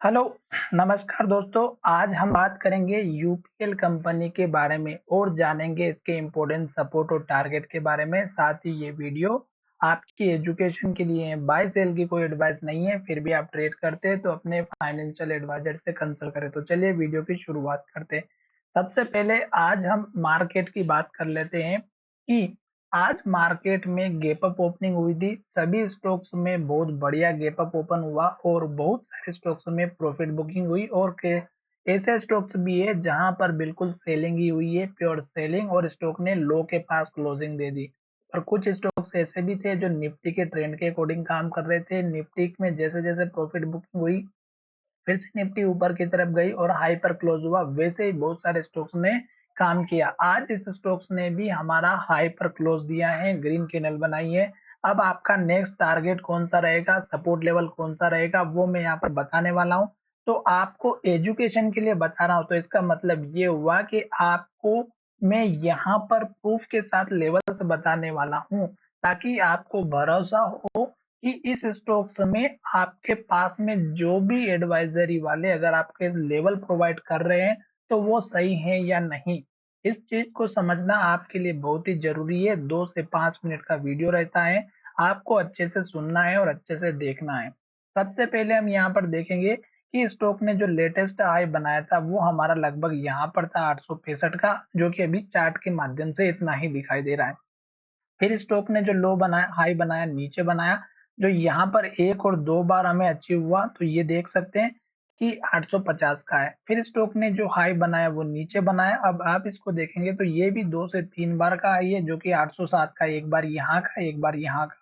Hello, नमस्कार दोस्तों। आज हम बात करेंगे यूपीएल कंपनी के बारे में और जानेंगे इसके इम्पोर्टेंट सपोर्ट और टारगेट के बारे में। साथ ही ये वीडियो आपकी एजुकेशन के लिए है, बाय सेल की कोई एडवाइस नहीं है। फिर भी आप ट्रेड करते हैं तो अपने फाइनेंशियल एडवाइजर से कंसल्ट करें। तो चलिए वीडियो की शुरुआत करते हैं। सबसे पहले आज हम मार्केट की बात कर लेते हैं कि आज मार्केट में गैप अप ओपनिंग हुई थी। सभी स्टॉक्स में बहुत बढ़िया गैप अप ओपन हुआ और बहुत सारे स्टॉक्स में प्रॉफिट बुकिंग हुई और के ऐसे स्टॉक्स भी है जहां पर बिल्कुल सेलिंग ही हुई है, प्योर सेलिंग, और स्टॉक ने लो के पास क्लोजिंग दे दी। और कुछ स्टॉक्स ऐसे भी थे जो निफ्टी के ट्रेंड के अकॉर्डिंग काम कर रहे थे। निफ्टी में जैसे जैसे प्रॉफिट बुकिंग हुई, फिर से निफ्टी ऊपर की तरफ गई और हाई पर क्लोज हुआ। वैसे ही बहुत सारे स्टॉक्स ने काम किया। आज इस स्टॉक्स ने भी हमारा हाई पर क्लोज दिया है, ग्रीन कैंडल बनाई है। अब आपका नेक्स्ट टारगेट कौन सा रहेगा, सपोर्ट लेवल कौन सा रहेगा, वो मैं यहाँ पर बताने वाला हूँ। तो आपको एजुकेशन के लिए बता रहा हूँ, तो इसका मतलब ये हुआ कि आपको मैं यहाँ पर प्रूफ के साथ लेवल्स बताने वाला हूँ, ताकि आपको भरोसा हो कि इस स्टॉक्स में आपके पास में जो भी एडवाइजरी वाले अगर आपके लेवल प्रोवाइड कर रहे हैं तो वो सही है या नहीं। इस चीज को समझना आपके लिए बहुत ही जरूरी है। 2 से 5 मिनट का वीडियो रहता है, आपको अच्छे से सुनना है और अच्छे से देखना है। सबसे पहले हम यहाँ पर देखेंगे कि स्टॉक ने जो लेटेस्ट हाई बनाया था वो हमारा लगभग यहाँ पर था 865 का, जो कि अभी चार्ट के माध्यम से इतना ही दिखाई दे रहा है। फिर स्टॉक ने जो लो बनाया, हाई बनाया, नीचे बनाया, जो यहाँ पर एक और दो बार हमें अचीव हुआ, तो ये देख सकते हैं कि 850 का है। फिर स्टॉक ने जो हाई बनाया वो नीचे बनाया। अब आप इसको देखेंगे तो ये भी 2 से 3 बार का हाई है, जो कि 807 का, एक बार यहाँ का, एक बार यहाँ का।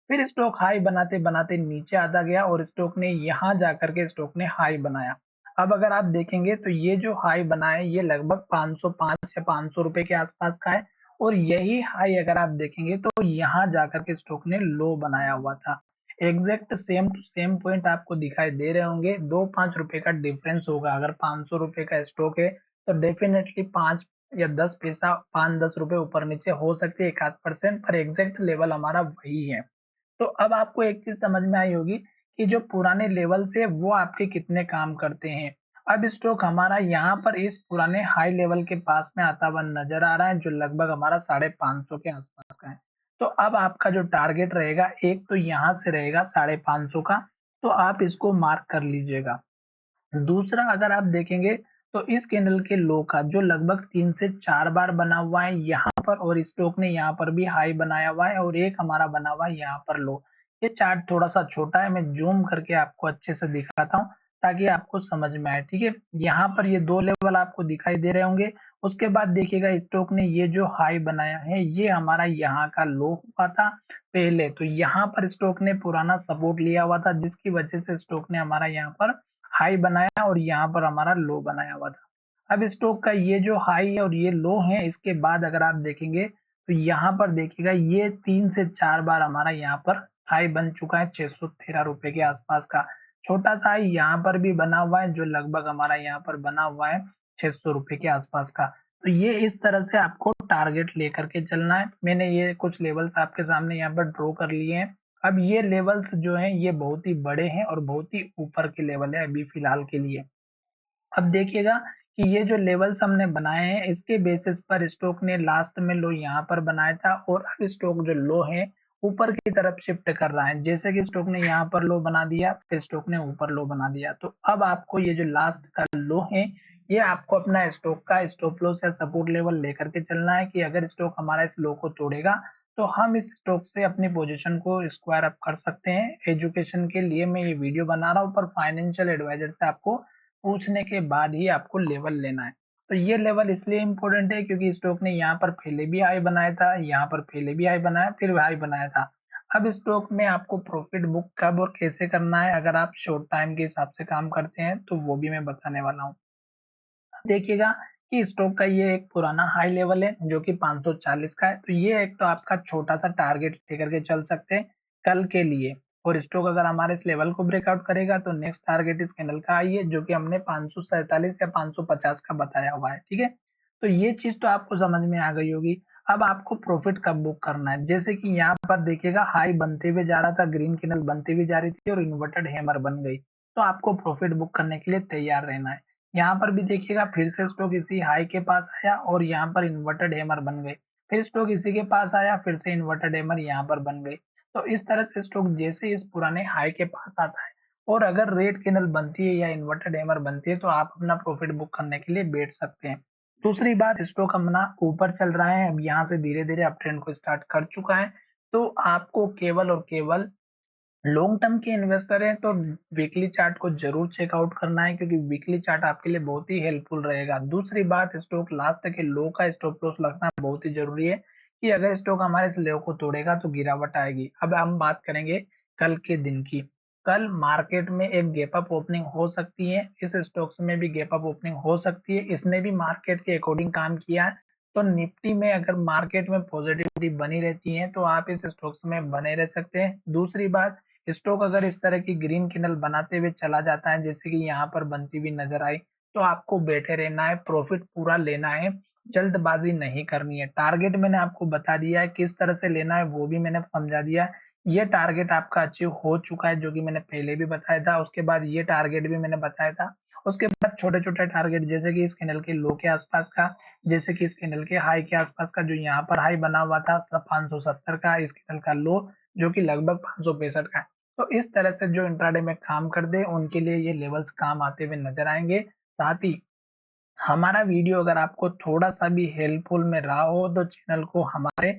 फिर स्टॉक हाई बनाते बनाते नीचे आता गया और स्टॉक ने यहाँ जाकर के स्टॉक ने हाई बनाया। अब अगर आप देखेंगे तो ये जो हाई बनाया ये लगभग 505 या 500 रुपए के आसपास का है। और यही हाई अगर आप देखेंगे तो यहाँ जाकर के स्टॉक ने लो बनाया हुआ था। Exact same to same point आपको दिखाई दे रहे होंगे। 2-5 रुपए का डिफरेंस होगा। अगर 500 रुपए का स्टॉक है तो डेफिनेटली 5 या 10 पैसा, 5-10 रुपए ऊपर नीचे हो सकती है, 1-8%, पर एग्जैक्ट लेवल हमारा वही है। तो अब आपको एक चीज समझ में आई होगी कि जो पुराने लेवल से वो आपके कितने काम करते हैं। अब स्टॉक हमारा यहाँ पर इस पुराने हाई लेवल के पास में आता हुआ नजर आ रहा है, जो लगभग हमारा 550 के आसपास का है। तो अब आपका जो टारगेट रहेगा, एक तो यहाँ से रहेगा 550 का, तो आप इसको मार्क कर लीजिएगा। दूसरा अगर आप देखेंगे तो इस कैंडल के लो का जो लगभग 3 से 4 बार बना हुआ है यहाँ पर, और स्टॉक ने यहाँ पर भी हाई बनाया हुआ है और एक हमारा बना हुआ है यहाँ पर लो। ये चार्ट थोड़ा सा छोटा है, मैं जूम करके आपको अच्छे से दिखाता हूँ ताकि आपको समझ में आए। ठीक है, यहाँ पर ये दो लेवल आपको दिखाई दे रहे होंगे। उसके बाद देखिएगा स्टॉक ने ये जो हाई बनाया है ये हमारा यहाँ का लो हुआ था पहले। तो यहाँ पर स्टॉक ने पुराना सपोर्ट लिया हुआ था, जिसकी वजह से स्टॉक ने हमारा यहाँ पर हाई बनाया और यहाँ पर हमारा लो बनाया हुआ था। अब स्टॉक का ये जो हाई है और ये लो है, इसके बाद अगर आप देखेंगे तो यहाँ पर देखिएगा ये 3 से 4 बार हमारा यहाँ पर हाई बन चुका है 613 रुपए के आसपास का। छोटा सा हाई यहाँ पर भी बना हुआ है, जो लगभग हमारा यहाँ पर बना हुआ है 600 रुपए के आसपास का। तो ये इस तरह से आपको टारगेट लेकर के चलना है। मैंने ये कुछ लेवल्स आपके सामने यहाँ पर ड्रॉ कर लिए हैं। अब ये लेवल्स जो हैं ये बहुत ही बड़े हैं और बहुत ही ऊपर के लेवल है अभी फिलहाल के लिए। अब देखिएगा कि ये जो लेवल्स हमने बनाए हैं इसके बेसिस पर स्टॉक ने लास्ट में लो यहाँ पर बनाया था, और अब स्टॉक जो लो है ऊपर की तरफ शिफ्ट कर रहा है। जैसे कि स्टॉक ने यहाँ पर लो बना दिया, फिर स्टॉक ने ऊपर लो बना दिया। तो अब आपको ये जो लास्ट का लो है ये आपको अपना स्टॉक का स्टॉप लॉस या सपोर्ट लेवल लेकर के चलना है कि अगर स्टॉक हमारा इस लो को तोड़ेगा तो हम इस स्टॉक से अपनी पोजीशन को स्क्वायर अप कर सकते हैं। एजुकेशन के लिए मैं ये वीडियो बना रहा हूँ, पर फाइनेंशियल एडवाइजर से आपको पूछने के बाद ही आपको लेवल लेना है। तो ये लेवल इसलिए इंपॉर्टेंट है क्योंकि स्टॉक ने यहाँ पर पहले भी हाई बनाया था, यहाँ पर पहले भी हाई बनाया, फिर हाई बनाया था। अब स्टॉक में आपको प्रॉफिट बुक कब और कैसे करना है, अगर आप शॉर्ट टाइम के हिसाब से काम करते हैं तो वो भी मैं बताने वाला हूँ। देखिएगा कि स्टॉक का ये एक पुराना हाई लेवल है जो कि 540 का है। तो ये एक तो आपका छोटा सा टारगेट लेकर के चल सकते हैं कल के लिए। और स्टॉक अगर हमारे इस लेवल को ब्रेकआउट करेगा तो नेक्स्ट टारगेट इस कैंडल का आई है, जो कि हमने 547 या 550 का बताया हुआ है। ठीक है, तो ये चीज तो आपको समझ में आ गई होगी। अब आपको प्रॉफिट कब बुक करना है, जैसे कि यहाँ पर देखिएगा हाई बनते हुए जा रहा था, ग्रीन कैंडल बनती हुई जा रही थी और इन्वर्टेड हैमर बन गई। तो आपको प्रॉफिट बुक करने के लिए तैयार रहना है। यहाँ पर भी देखिएगा फिर से स्टॉक इसी हाई के पास आया और यहाँ पर इन्वर्टेड हैमर बन गए। फिर स्टॉक इसी के पास आया, फिर से इन्वर्टेड हैमर यहाँ पर बन गई। तो इस तरह से स्टॉक जैसे इस पुराने हाई के पास आता है और अगर रेड कैंडल बनती है या इन्वर्टेड हैमर बनती है तो आप अपना प्रॉफिट बुक करने के लिए बैठ सकते हैं। दूसरी बात, स्टॉक अपना ऊपर चल रहा है, अब यहाँ से धीरे-धीरे अप ट्रेंड को स्टार्ट कर चुका है, तो आपको केवल और केवल लॉन्ग टर्म के इन्वेस्टर हैं तो वीकली चार्ट को जरूर चेकआउट करना है, क्योंकि वीकली चार्ट आपके लिए बहुत ही हेल्पफुल रहेगा। दूसरी बात, स्टॉक लास्ट के लो का स्टॉप लॉस लगना बहुत ही जरूरी है कि अगर स्टॉक हमारे इस लो को तोड़ेगा तो गिरावट आएगी। अब हम बात करेंगे कल के दिन की। कल मार्केट में एक गैप अप ओपनिंग हो सकती है, इस स्टॉक्स में भी गैप अप ओपनिंग हो सकती है, इसने भी मार्केट के अकॉर्डिंग काम किया है। तो निफ्टी में अगर मार्केट में पॉजिटिविटी बनी रहती है तो आप इस स्टॉक्स में बने रह सकते हैं। दूसरी बात, स्टॉक अगर इस तरह की ग्रीन कैंडल बनाते हुए चला जाता है जैसे कि यहाँ पर बनती हुई नजर आई, तो आपको बैठे रहना है, प्रॉफिट पूरा लेना है, जल्दबाजी नहीं करनी है। टारगेट मैंने आपको बता दिया है, किस तरह से लेना है वो भी मैंने समझा दिया है। ये टारगेट आपका अचीव हो चुका है जो कि मैंने पहले भी बताया था, उसके बाद ये टारगेट भी मैंने बताया था। उसके बाद छोटे छोटे टारगेट जैसे कि इस कैंडल के लो के आसपास का, जैसे कि इस कैंडल के हाई के आसपास का जो यहाँ पर हाई बना हुआ था 570 का, इस कैंडल का लो जो कि लगभग 565 का है। तो इस तरह से जो इंट्राडे में काम कर दे उनके लिए ये लेवल्स काम आते हुए नजर आएंगे। साथ ही हमारा वीडियो अगर आपको थोड़ा सा भी हेल्पफुल में रहा हो तो चैनल को हमारे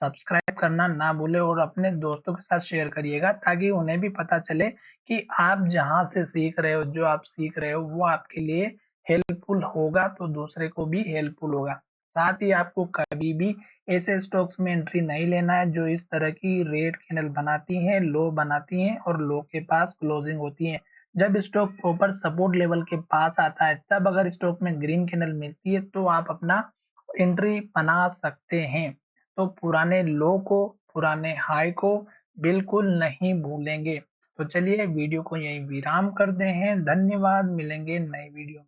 सब्सक्राइब करना ना भूले और अपने दोस्तों के साथ शेयर करिएगा, ताकि उन्हें भी पता चले कि आप जहां से सीख रहे हो, जो आप सीख रहे हो वो आपके लिए हेल्पफुल होगा तो दूसरे को भी हेल्पफुल होगा। साथ ही आपको कभी भी ऐसे स्टॉक्स में एंट्री नहीं लेना है जो इस तरह की रेड कैंडल बनाती हैं, लो बनाती हैं और लो के पास क्लोजिंग होती है। जब स्टॉक प्रॉपर सपोर्ट लेवल के पास आता है तब अगर स्टॉक में ग्रीन कैंडल मिलती है तो आप अपना एंट्री बना सकते हैं। तो पुराने लो को, पुराने हाई को बिल्कुल नहीं भूलेंगे। तो चलिए वीडियो को यहीं विराम करते हैं। धन्यवाद, मिलेंगे नए वीडियो में।